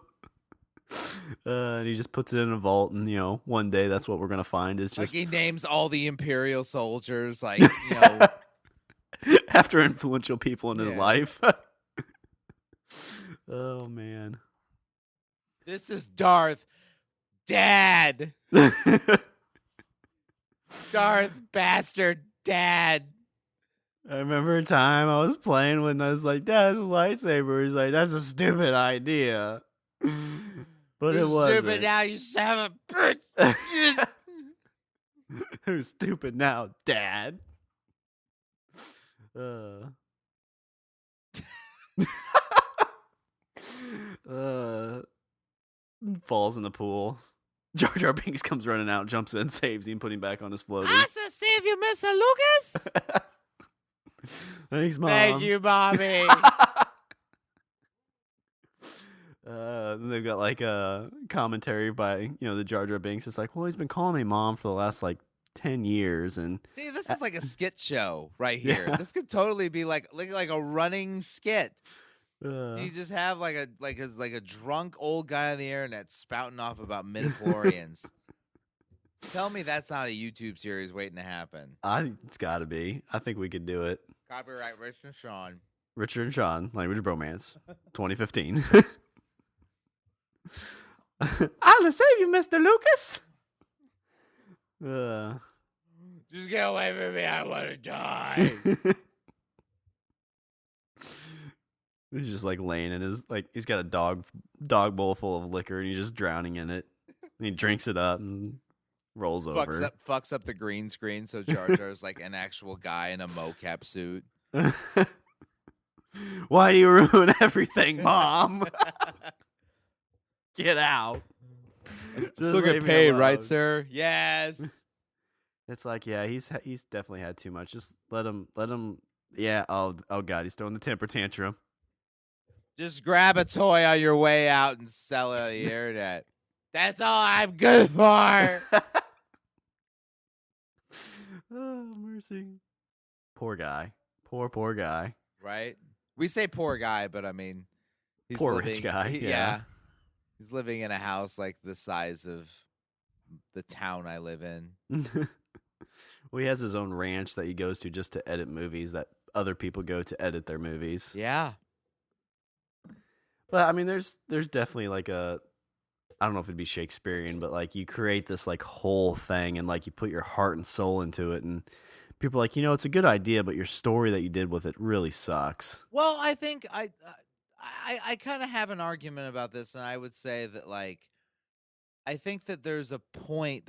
And he just puts it in a vault, and one day that's what we're gonna find is Like just he names all the Imperial soldiers, like, you know. after influential people in his Yeah. life. Oh man. This is Darth Dad. Darth Bastard Dad. I remember a time I was playing when I was like, "That's a lightsaber." He's like, "That's a stupid idea," but it You're wasn't. stupid now, you son of a bitch. Who's stupid now, Dad? Falls in the pool. Jar Jar Binks comes running out, jumps in, saves him, putting him back on his floaty. I said, save you, Mr. Lucas. Thanks, Mom. Thank you, Mommy. Then they've got like a commentary by the Jar Jar Binks. It's like, well, he's been calling me Mom for the last like 10 years, and See, this is like a skit show right here. Yeah. This could totally be like a running skit. uh, You just have like a drunk old guy on the internet spouting off about midichlorians. Tell me that's not a YouTube series waiting to happen. it's got to be. I think we could do it. Copyright Richard and Shawn. Richard and Shawn, Language Bromance, 2015. I'll save you, Mr. Lucas. Just get away from me. I want to die. He's just like laying in his he's got a dog bowl full of liquor, and he's just drowning in it. And he drinks it up and rolls over. Fucks up the green screen so Jar Jar's like an actual guy in a mocap suit. Why do you ruin everything, Mom? Get out. Still get paid, right, sir? Yes. It's like, yeah, he's definitely had too much. Just let him. Yeah. Oh God, he's throwing the temper tantrum. Just grab a toy on your way out and sell it on the internet. That's all I'm good for. Oh, mercy. Poor guy. Poor guy. Right? We say poor guy, but I mean, he's Poor living, rich guy, yeah. yeah. He's living in a house like the size of the town I live in. Well, he has his own ranch that he goes to just to edit movies that other people go to edit their movies. Yeah. But I mean, there's definitely like I don't know if it'd be Shakespearean, but like you create this like whole thing and like you put your heart and soul into it, and people are like, it's a good idea, but your story that you did with it really sucks. Well, I think I kind of have an argument about this, and I would say that like I think that there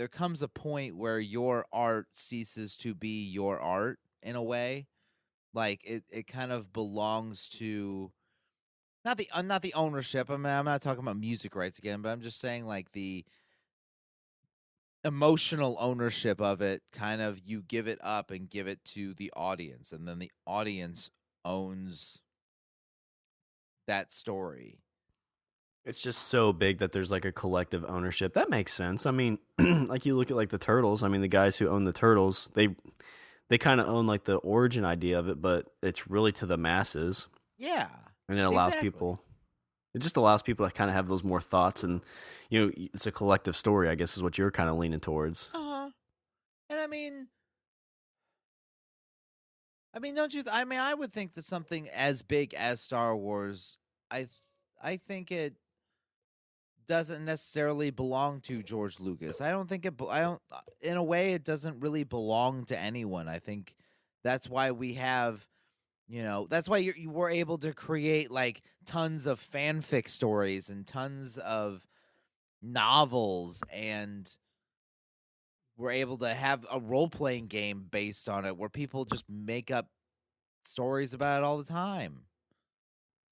comes a point where your art ceases to be your art in a way. Like it kind of belongs to not the ownership. I mean, I'm not talking about music rights again, but I'm just saying like the emotional ownership of it, kind of you give it up and give it to the audience, and then the audience owns that story. It's just so big that there's like a collective ownership. That makes sense. I mean, like you look at like the Turtles. I mean, the guys who own the Turtles, they kind of own like the origin idea of it, but it's really to the masses. Yeah. And it allows exactly. people. It just allows people to kind of have those more thoughts, and it's a collective story, I guess, is what you're kind of leaning towards. And I mean, don't you? I would think that something as big as Star Wars, I think it doesn't necessarily belong to George Lucas. I don't think it. I don't. In a way, it doesn't really belong to anyone. I think that's why we have. That's why you were able to create like tons of fanfic stories and tons of novels, and we're able to have a role-playing game based on it where people just make up stories about it all the time.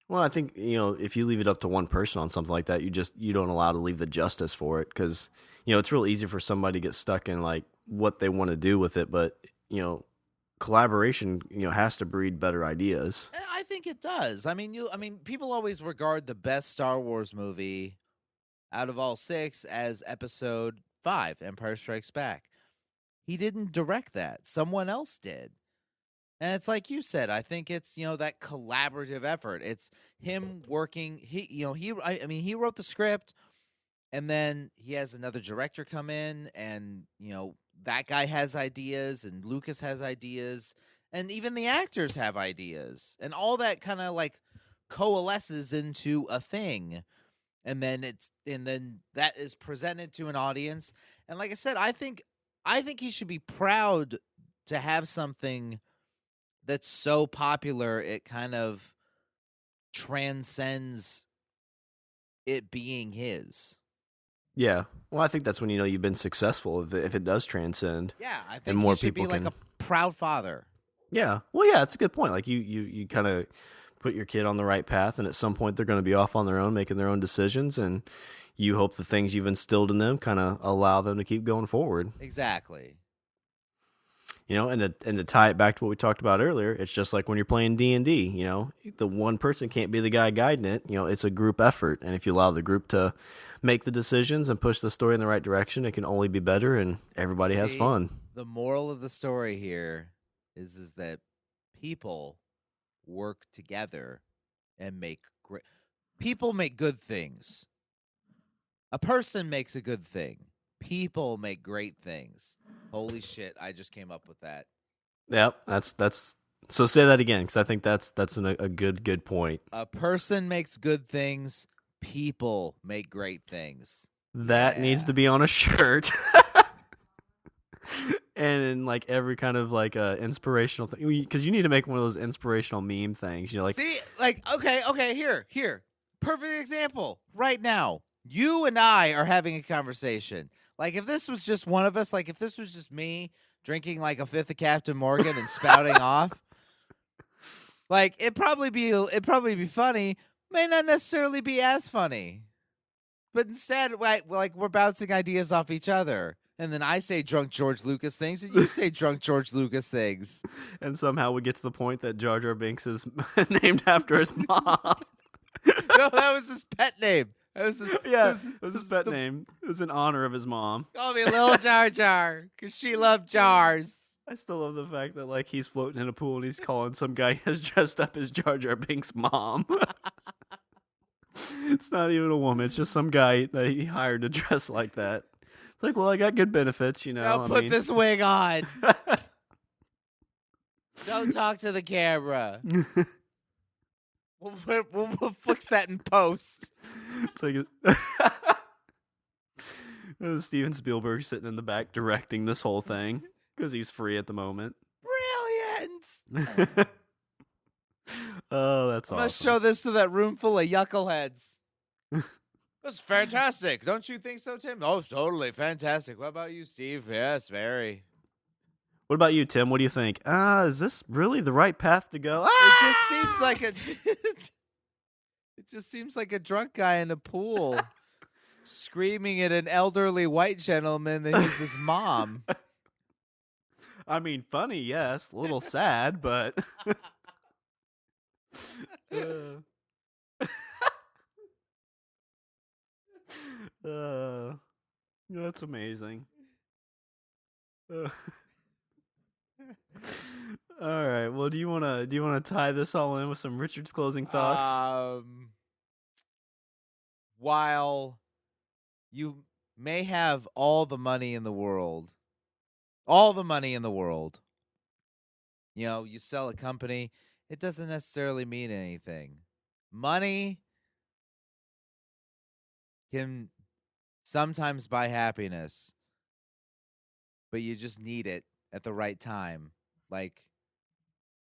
Well, I think, if you leave it up to one person on something like that, you don't allow to leave the justice for it, because, it's real easy for somebody to get stuck in like what they want to do with it, but collaboration has to breed better ideas. I think it does. I mean, people always regard the best Star Wars movie out of all 6 as Episode 5, Empire Strikes Back. He didn't direct that. Someone else did. And it's like you said, I think it's, that collaborative effort. It's him working. He wrote the script, and then he has another director come in, and, that guy has ideas, and Lucas has ideas, and even the actors have ideas. And all that kind of like coalesces into a thing. And then that is presented to an audience. And like I said, I think he should be proud to have something that's so popular it kind of transcends it being his. Yeah. Well, I think that's when you've been successful if it does transcend. Yeah, I and think more he should people be like can... a proud father. Yeah. Well, yeah, it's a good point. Like you kind of put your kid on the right path, and at some point they're going to be off on their own, making their own decisions, and you hope the things you've instilled in them kind of allow them to keep going forward. Exactly. And to tie it back to what we talked about earlier, it's just like when you're playing D&D, the one person can't be the guy guiding it. It's a group effort. And if you allow the group to make the decisions and push the story in the right direction, it can only be better and everybody has fun. The moral of the story here is that people work together and make great... People make good things. A person makes a good thing. People make great things. Holy shit, I just came up with that. Yep, that's so say that again, because I think that's a good point. A person makes good things. People make great things. That needs to be on a shirt. And in like every kind of like inspirational thing, because you need to make one of those inspirational meme things. See, like okay, here, perfect example. Right now, you and I are having a conversation. Like if this was just one of us, like if this was just me drinking like a fifth of Captain Morgan and spouting off, like it'd probably be funny. May not necessarily be as funny, but instead, like we're bouncing ideas off each other. And then I say drunk George Lucas things, and you say drunk George Lucas things. And somehow we get to the point that Jar Jar Binks is named after his mom. No, that was his pet name. It was his pet name. It was in honor of his mom. Call me Lil Jar Jar, because she loved jars. I still love the fact that like he's floating in a pool and he's calling some guy who has dressed up as Jar Jar Binks' mom. It's not even a woman. It's just some guy that he hired to dress like that. It's like, well, I got good benefits, Now put this wig on. Don't talk to the camera. We'll fix that in post. It's like Steven Spielberg sitting in the back directing this whole thing because he's free at the moment. Brilliant. Oh, that's awesome. I'm gonna show this to that room full of yuckleheads. That's fantastic. Don't you think so, Tim? Oh, totally fantastic. What about you, Steve? Yes, very. What about you, Tim? What do you think? Is this really the right path to go? It just seems like it just seems like a drunk guy in a pool screaming at an elderly white gentleman that he's his mom. I mean, funny, yes. A little sad, but that's amazing. All right. Well, do you wanna tie this all in with some Richard's closing thoughts? While you may have all the money in the world, you sell a company, it doesn't necessarily mean anything. Money can sometimes buy happiness, but you just need it at the right time. Like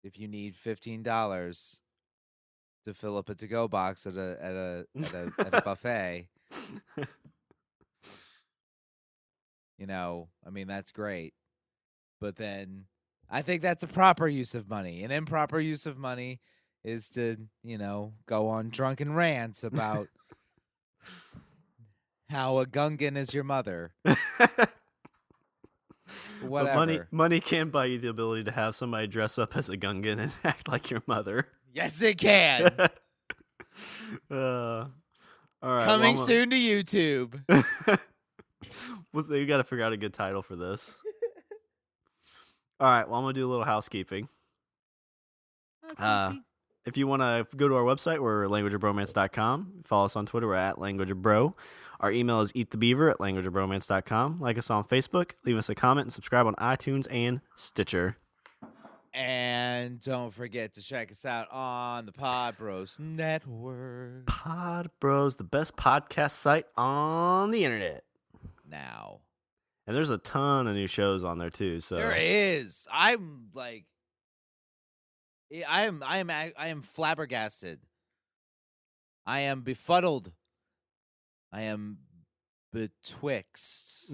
if you need $15 to fill up a to-go box at a buffet, I mean that's great. But then I think that's a proper use of money. An improper use of money is to, go on drunken rants about how a Gungan is your mother. But money Whatever. can buy you the ability to have somebody dress up as a Gungan and act like your mother. Yes, it can. All right. Coming soon to YouTube. Well, you got to figure out a good title for this. All right. Well, I'm gonna do a little housekeeping. If you want to go to our website, we're languageofbromance.com. Follow us on Twitter. We're at languageofbro. Our email is eatthebeaver@languageofbromance.com. Like us on Facebook. Leave us a comment and subscribe on iTunes and Stitcher. And don't forget to check us out on the Pod Bros Network. Pod Bros, the best podcast site on the internet. Now. And there's a ton of new shows on there too. So There is. I'm like, I am flabbergasted. I am befuddled. I am betwixt.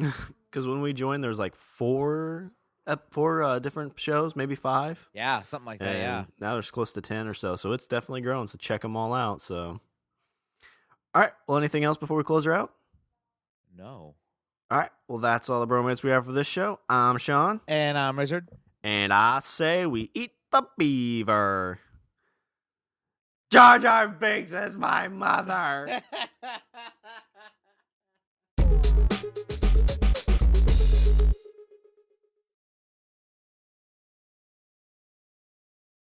Because when we joined, there's like four different shows, maybe 5. Yeah, something like that. Yeah. Now there's close to 10 or so. So it's definitely growing. So check them all out. So, all right. Well, anything else before we close her out? No. All right. Well, that's all the bromance we have for this show. I'm Shawn. And I'm Richard. And I say we eat the beaver. Jar Jar Binks is my mother.